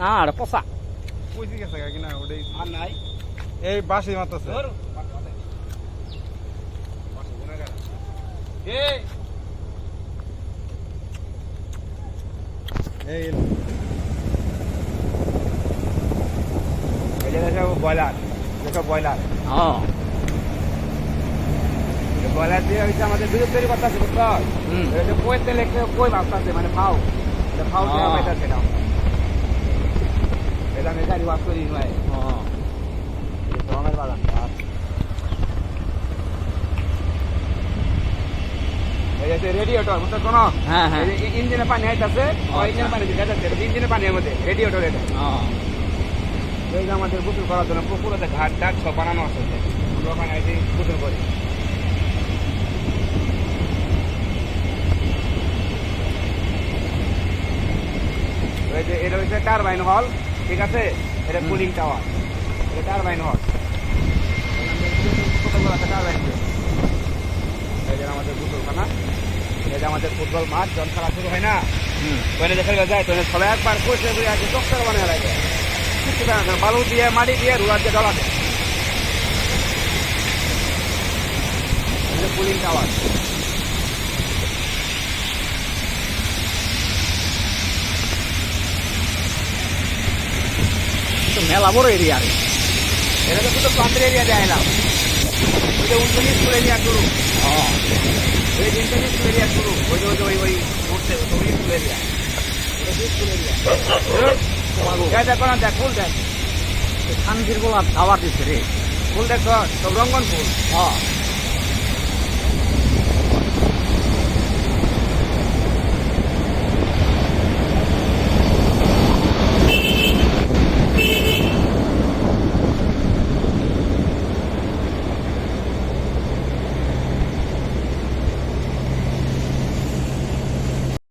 আর পচা পয়সি গেছে কিনা ওটাই আর নাই এই বাসি মারতেছে এই ব্রয়লার দেখো ব্রয়লার ব্রয়লার দিয়ে হচ্ছে আমাদের বিদ্যুৎ তৈরি করতে আছে বুঝছো কই তেলে কই ভাবতেছে মানে ফাও ফাও দেওয়া পাইতেছে না এটা আমি গাড়ি ওয়াশ করি নয় রঙের বাগান এই যে রেডিয়েটর বুঝছো শোনো ইঞ্জিনে পানি আইতাছে ইঞ্জিনে পানি দিতে ইঞ্জিনে পানির মধ্যে রেডিয়েটর এটা এই যে আমাদের গোসল করার জন্য পুকুরেতে ঘাট টাট সব বানানো আছে ওখানে এসে গোসল করি এই যে এটা হচ্ছে টারবাইন হল ঠিক আছে এটা কুলিং টাওয়ার এটা টারবাইন হল টারবাইন এই যে আমাদের গোসলখানা এই যে আমাদের ফুটবল মাঠ যখন খেলা শুরু হয় না ওখানে যে খেলা যায় তখন সবাই একবার পয়সা করে আছে চক্কর বানিয়ে লাগে বালু দিয়ে মাটি দিয়ে রুয়ার দিয়ে ডলা দেয় কুলিং টাওয়ার মেলা বড় এরিয়া এটা তো শুধু প্লান্টের এরিয়া দিয়ে এলাম ওই যে 19 স্কুল এরিয়া শুরু ওই 19 স্কুল এরিয়া শুরু ওই যে ওই উঠছে ওই স্কুল এরিয়া স্কুল এরিয়া দেখো না দেখ ফুল দেখ শান্তির গোলা খাওয়া দিচ্ছে রে ফুল দেখ সব রঙ্গন ফুল